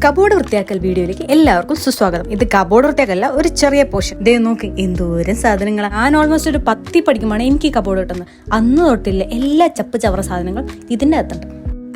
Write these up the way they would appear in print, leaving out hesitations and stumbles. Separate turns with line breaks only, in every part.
Cupboard വൃത്തിയാക്കൽ വീഡിയോയിലേക്ക് എല്ലാവർക്കും സുസ്വാഗതം. ഇത് കബോർഡ് വൃത്തിയാക്കല്ല, ഒരു ചെറിയ പോർഷൻ. ഇതേ നോക്ക് എന്തോരം സാധനങ്ങൾ. ഞാൻ ഓൾമോസ്റ്റ് ഒരു 10 പഠിക്കുമ്പോഴാണ് എനിക്ക് ഈ കബോർഡ് കിട്ടുന്നത്. അന്ന് തൊട്ടില്ല എല്ലാ ചപ്പ് ചവറ സാധനങ്ങൾ ഇതിന്റെ അകത്തുണ്ട്.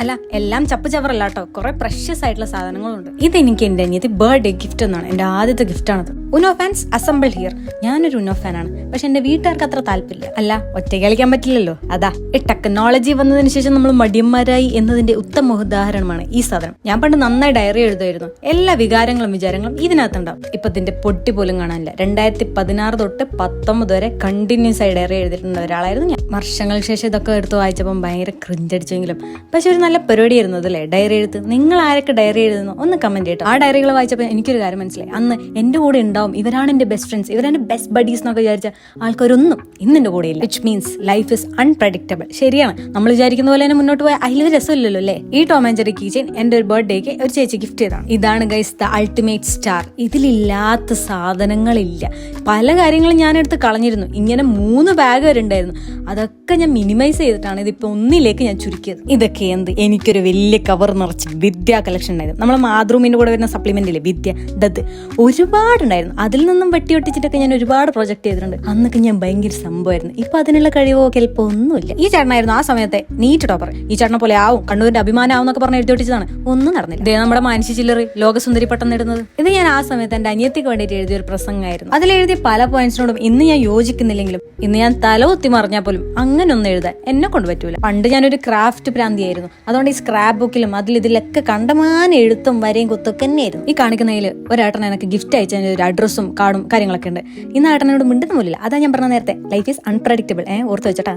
അല്ല, എല്ലാം ചപ്പ് ചവറല്ല കേട്ടോ, കുറെ പ്രഷ്യസ് ആയിട്ടുള്ള സാധനങ്ങളുണ്ട്. ഇതെനിക്ക് എന്റെ അനിയത്തി ബർത്ത്ഡേ ഗിഫ്റ്റ് എന്നാണ്, എന്റെ ആദ്യത്തെ ഗിഫ്റ്റാണത്. ഉനോ ഫാൻസ് അസംബിൾ ഹിയർ. ഞാനൊരു ഉനോ ഫാനാണ്, പക്ഷെ എന്റെ വീട്ടുകാർക്ക് അത്ര താല്പര്യമില്ല. അല്ല, ഒറ്റയ്ക്ക് കളിക്കാൻ പറ്റില്ലല്ലോ. അതാ ഈ ടെക്നോളജി വന്നതിന് ശേഷം നമ്മൾ മടിയന്മാരായി എന്നതിന്റെ ഉത്തമ ഉദാഹരണമാണ് ഈ സാധനം. ഞാൻ പണ്ട് നന്നായി ഡയറി എഴുതുമായിരുന്നു. എല്ലാ വികാരങ്ങളും വിചാരങ്ങളും ഇതിനകത്തുണ്ടാവും. ഇപ്പൊ ഇതിന്റെ പൊട്ടി പോലും കാണാനില്ല. 2016 തൊട്ട് 19 വരെ കണ്ടിന്യൂസ് ആയി ഡയറി എഴുതിയിട്ടുള്ള ഒരാളായിരുന്നു ഞാൻ. വർഷങ്ങൾക്ക് ശേഷം ഇതൊക്കെ എടുത്ത് വായിച്ചപ്പോൾ ഭയങ്കര ക്രിഞ്ചടിച്ചെങ്കിലും പക്ഷെ ഒരു നല്ല പരിപാടിയായിരുന്നു അതല്ലേ ഡയറി എഴുത്ത്. നിങ്ങൾ ആരൊക്കെ ഡയറി എഴുതുന്നു ഒന്ന് കമന്റ് ചെയ്യട്ടോ. ആ ഡയറികൾ വായിച്ചപ്പോൾ എനിക്കൊരു കാര്യം മനസ്സിലായി. അന്ന് എന്റെ കൂടെ ഉണ്ടാവും, ഇവരാണ് എന്റെ ബെസ്റ്റ് ഫ്രണ്ട്സ്, ഇവരാണ് ബെസ്റ്റ് ബഡീസ് എന്നൊക്കെ വിചാരിച്ച ആൾക്കാരൊന്നും ഇന്നെന്റെ കൂടെ ഇല്ല. Which means life is unpredictable. ശരിയാണ്, നമ്മൾ വിചാരിക്കുന്ന പോലെ തന്നെ മുന്നോട്ട് പോയാൽ അതിലൊരു രസമില്ലല്ലോ അല്ലേ. ഈ Tom and Jerry key chain എന്റെ ഒരു ബർത്ത്ഡേക്ക് ഒരു ചേച്ചി ഗിഫ്റ്റ് ചെയ്താണ്. ഇതാണ് ഗൈസ് ദ അൾട്ടിമേറ്റ് സ്റ്റാർ. ഇതിലില്ലാത്ത സാധനങ്ങളില്ല. പല കാര്യങ്ങളും ഞാൻ എടുത്ത് കളഞ്ഞിരുന്നു. ഇങ്ങനെ 3 ബാഗ് വരെ ഉണ്ടായിരുന്നു. അതൊക്കെ ഞാൻ മിനിമൈസ് ചെയ്തിട്ടാണ് ഇതിപ്പോ ഒന്നിലേക്ക് ഞാൻ ചുരുക്കിയത്. ഇതൊക്കെ എന്ത്, എനിക്കൊരു വലിയ കവർ നിറച്ച് വിദ്യ കളക്ഷൻ ഉണ്ടായിരുന്നു. നമ്മളെ മാതൃഭൂമിന്റെ കൂടെ വരുന്ന സപ്ലിമെന്റ് ഇല്ലേ വിദ്യ, ദത്ത്, ഒരുപാടുണ്ടായിരുന്നു. അതിൽ നിന്നും വെട്ടി ഒട്ടിച്ചിട്ടൊക്കെ ഞാൻ ഒരുപാട് പ്രൊജക്ട് ചെയ്തിട്ടുണ്ട്. അന്നൊക്കെ ഞാൻ ഭയങ്കര സംഭവമായിരുന്നു. ഇപ്പൊ അതിനുള്ള കഴിവോ കെൽപ്പോ ഒന്നുമില്ല. ഈ ചേട്ടനായിരുന്നു ആ സമയത്തെ നീറ്റ് ടോപ്പർ. ഈ ചേട്ടനെ പോലെ ആവും, കണ്ണൂരിന്റെ അഭിമാനം ആവും എന്നൊക്കെ പറഞ്ഞ് എഴുതി ഒട്ടിച്ചതാണ്. ഒന്നും നടന്നില്ല. ഇതേ നമ്മുടെ മാനസി ചില്ലറി ലോകസുന്ദരി പട്ടം നേടുന്നത്. ഇത് ഞാൻ ആ സമയത്ത് എന്റെ അനിയത്തിക്ക് വേണ്ടിയിട്ട് എഴുതിയ ഒരു പ്രസംഗമായിരുന്നു. അതിലെഴുതിയ പല പോയിന്റ്സിനോടും ഇന്ന് ഞാൻ യോജിക്കുന്നില്ലെങ്കിലും ഇന്ന് ഞാൻ തല കുത്തി മറിഞ്ഞാൽ പോലും അങ്ങനെ ഒന്നും എഴുതാൻ എന്നെ കൊണ്ട് പറ്റൂല. പണ്ട് ഞാനൊരു ക്രാഫ്റ്റ് പ്രാന്തിയായിരുന്നു. അതുകൊണ്ട് ഈ സ്ക്രാപ്പ് ബുക്കിലും ഇതിലൊക്കെ കണ്ടമാനം എഴുത്തും വരെയും കുത്തൊക്കെ തന്നെയായിരുന്നു. ഈ കാണിക്കുന്നതിൽ ഒരേട്ടൻ എനിക്ക് ഗിഫ്റ്റ് അയച്ച ഒരു അഡ്രസ്സും കാർഡും കാര്യങ്ങളൊക്കെ ഉണ്ട്. ഇന്ന് ഏട്ടനോട് മിണ്ടുന്ന പോലില്ല. അതാ ഞാൻ പറഞ്ഞ നേരത്തെ ലൈഫ് ഈസ് അൺപ്രഡിക്റ്റബിൾ. ഓർത്ത് വെച്ചട്ടാ.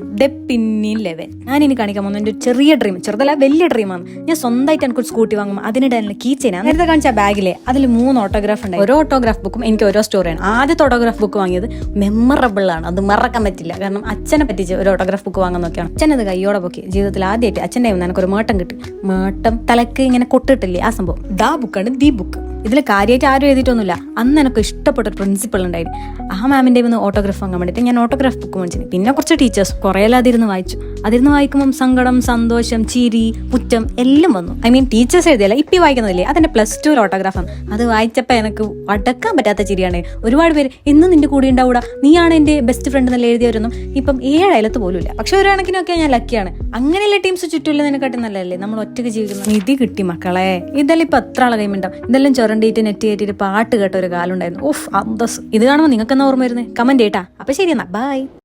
പിന്നീ ലെവൽ ഞാൻ ഇനി കാണിക്കാൻ പോകുന്ന എന്റെ ചെറിയ ഡ്രീം, ചെറുതല്ല വലിയ ഡ്രീമാണ്. ഞാൻ സ്വന്തമായിട്ട് എനിക്കൊരു സ്കൂട്ടി വാങ്ങും. അതിനിടെ കീ ചെയിനാണ്. നേരത്തെ കാണിച്ച ബാഗിലെ അതിൽ 3 ഓട്ടോഗ്രാഫ് ഉണ്ട്. ഓരോ ഓട്ടോഗ്രാഫ് ബുക്കും എനിക്ക് ഓരോ സ്റ്റോറിയാണ്. ആദ്യത്തെ ഓട്ടോഗ്രാഫ് ബുക്ക് വാങ്ങിയത് മെമ്മറബിൾ ആണ്. അത് മറക്കാൻ പറ്റില്ല. കാരണം അച്ഛനെ പറ്റിച്ച് ഒരു ഓട്ടോഗ്രാഫ് ബുക്ക് വാങ്ങാൻ നോക്കിയാണ്. അച്ഛനത് കയ്യോടെ പൊക്കി. ജീവിതത്തിൽ ആദ്യമായിട്ട് അച്ഛൻ്റെ എനിക്കൊരു മേട്ടം കിട്ടി. മേട്ടം തലക്ക് ഇങ്ങനെ കൊട്ടിട്ടില്ലേ ആ സംഭവം. ദാ ബുക്കാണ് ദി ബുക്ക്. ഇതിൽ കാര്യമായിട്ട് ആരും എഴുതിയിട്ടൊന്നുമില്ല. അന്ന് എനിക്ക് ഇഷ്ടപ്പെട്ട ഒരു പ്രിൻസിപ്പൾ ഉണ്ടായിരുന്നു. ആ മാമിൻ്റെ ഒന്ന് ഓട്ടോഗ്രാഫ് വാങ്ങാൻ വേണ്ടിയിട്ട് ഞാൻ ഓട്ടോഗ്രാഫ് ബുക്ക് മേടിച്ചു. പിന്നെ കുറച്ച് ടീച്ചേഴ്സ് കുറേയെല്ലാം അതിരുന്ന് വായിച്ചു. അതിരുന്ന് വായിക്കുമ്പം സങ്കടം, സന്തോഷം, ചിരി, കുറ്റം എല്ലാം വന്നു. ഐ മീൻ ടീച്ചേഴ്സ് എഴുതിയല്ല, ഇപ്പം വായിക്കുന്നില്ലേ അതെന്റെ +2 ഓട്ടോഗ്രാഫാണ്. അത് വായിച്ചപ്പോൾ എനിക്ക് അടക്കാൻ പറ്റാത്ത ചിരിയാണ്. ഒരുപാട് പേര് ഇന്ന് നിന്റെ കൂടെ ഉണ്ടാവൂടാ, നീയാണ് എന്റെ ബെസ്റ്റ് ഫ്രണ്ട് എന്നല്ല എഴുതിയവരൊന്നും ഇപ്പം 7 അയലത്ത് പോലും ഇല്ല. പക്ഷെ ഒരു കണക്കിനൊക്കെ ഞാൻ ലക്കിയാണ്. അങ്ങനെയുള്ള ടീംസ് ചുറ്റുമില്ലതിനെക്കാട്ടി നല്ലതല്ലേ നമ്മൾ ഒറ്റയ്ക്ക് ജീവിക്കുന്നത്. നിധി കിട്ടി മക്കളെ. ഇതെല്ലാം ഇപ്പൊ എത്ര ആളെ കൈമുണ്ടാവും. ഇതെല്ലാം ചുരണ്ടിയിട്ട് നെറ്റ് കയറ്റിയിട്ട് പാട്ട് കേട്ട ഒരു കാലം ഉണ്ടായിരുന്നു. ഓഫ് അന്തസ്. ഇത് കാണുമ്പോൾ നിങ്ങൾക്ക് എന്നാ ഓർമ്മ വരുന്നത്? കമന്റ് ചെയ്യട്ടാ. അപ്പൊ ശരി എന്നാ, ബൈ.